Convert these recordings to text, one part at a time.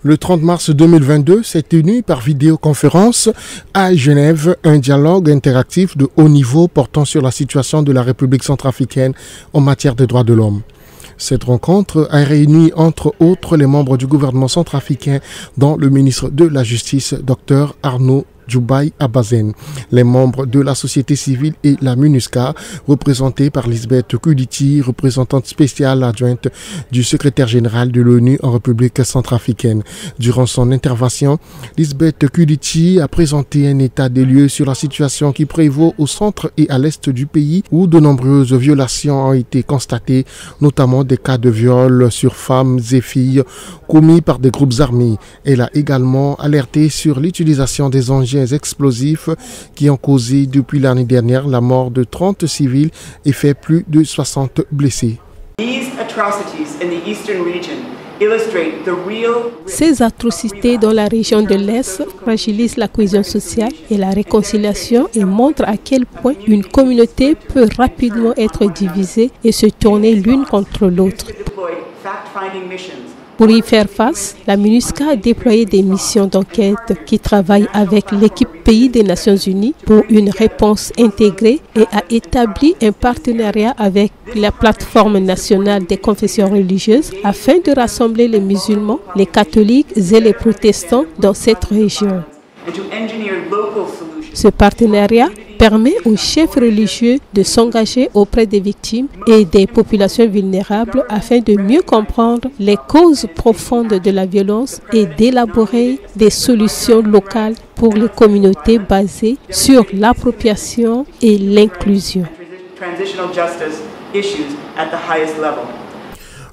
Le 30 mars 2022 s'est tenu par vidéoconférence à Genève un dialogue interactif de haut niveau portant sur la situation de la République centrafricaine en matière de droits de l'homme. Cette rencontre a réuni entre autres les membres du gouvernement centrafricain dont le ministre de la Justice, Dr Arnaud Djoubay Abazen, les membres de la société civile et la MINUSCA, représentés par Lisbeth Kuditi, représentante spéciale adjointe du secrétaire général de l'ONU en République centrafricaine. Durant son intervention, Lisbeth Kuditi a présenté un état des lieux sur la situation qui prévaut au centre et à l'est du pays où de nombreuses violations ont été constatées, notamment des cas de viol sur femmes et filles commis par des groupes armés. Elle a également alerté sur l'utilisation des engins explosifs qui ont causé depuis l'année dernière la mort de 30 civils et fait plus de 60 blessés. Ces atrocités dans la région de l'Est fragilisent la cohésion sociale et la réconciliation et montrent à quel point une communauté peut rapidement être divisée et se tourner l'une contre l'autre. Pour y faire face, la MINUSCA a déployé des missions d'enquête qui travaillent avec l'équipe pays des Nations Unies pour une réponse intégrée et a établi un partenariat avec la plateforme nationale des confessions religieuses afin de rassembler les musulmans, les catholiques et les protestants dans cette région. Ce partenariat permet aux chefs religieux de s'engager auprès des victimes et des populations vulnérables afin de mieux comprendre les causes profondes de la violence et d'élaborer des solutions locales pour les communautés basées sur l'appropriation et l'inclusion.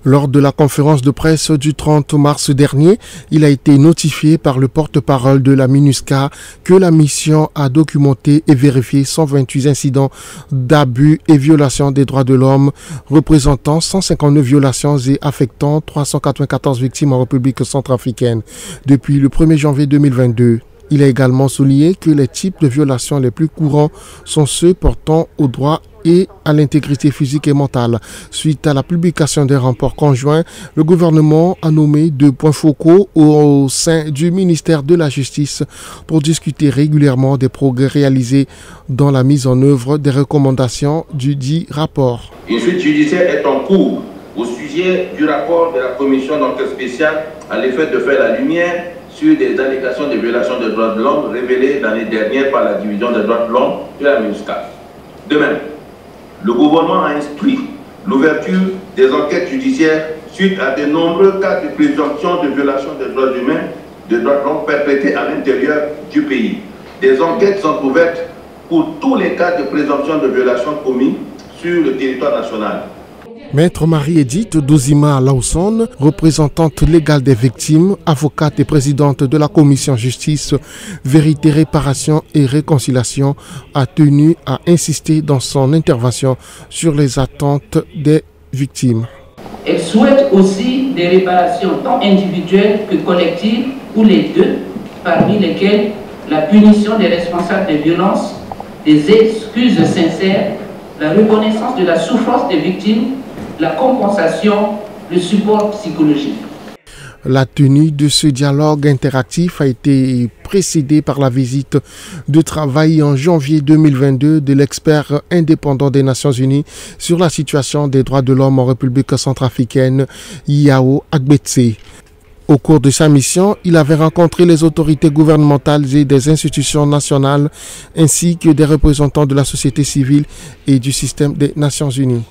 Lors de la conférence de presse du 30 mars dernier, il a été notifié par le porte-parole de la MINUSCA que la mission a documenté et vérifié 128 incidents d'abus et violations des droits de l'homme, représentant 159 violations et affectant 394 victimes en République centrafricaine depuis le 1er janvier 2022. Il a également souligné que les types de violations les plus courants sont ceux portant aux droits et à l'intégrité physique et mentale. Suite à la publication des rapports conjoints, le gouvernement a nommé 2 points focaux au sein du ministère de la Justice pour discuter régulièrement des progrès réalisés dans la mise en œuvre des recommandations du dit rapport. Une suite judiciaire est en cours au sujet du rapport de la commission d'enquête spéciale à l'effet de faire la lumière sur des allégations de violations des droits de l'homme révélées l'année dernière par la division des droits de l'homme de la MINUSCA. De même, le gouvernement a instruit l'ouverture des enquêtes judiciaires suite à de nombreux cas de présomption de violation des droits humains, de droits de l'homme perpétrés à l'intérieur du pays. Des enquêtes sont ouvertes pour tous les cas de présomption de violation commis sur le territoire national. Maître Marie-Edith Dozima Lawson, représentante légale des victimes, avocate et présidente de la commission justice, vérité, réparation et réconciliation, a tenu à insister dans son intervention sur les attentes des victimes. Elle souhaite aussi des réparations tant individuelles que collectives ou les deux, parmi lesquelles la punition des responsables des violences, des excuses sincères, la reconnaissance de la souffrance des victimes, la compensation, le support psychologique. La tenue de ce dialogue interactif a été précédée par la visite de travail en janvier 2022 de l'expert indépendant des Nations Unies sur la situation des droits de l'homme en République centrafricaine, Yao Agbetse. Au cours de sa mission, il avait rencontré les autorités gouvernementales et des institutions nationales ainsi que des représentants de la société civile et du système des Nations Unies.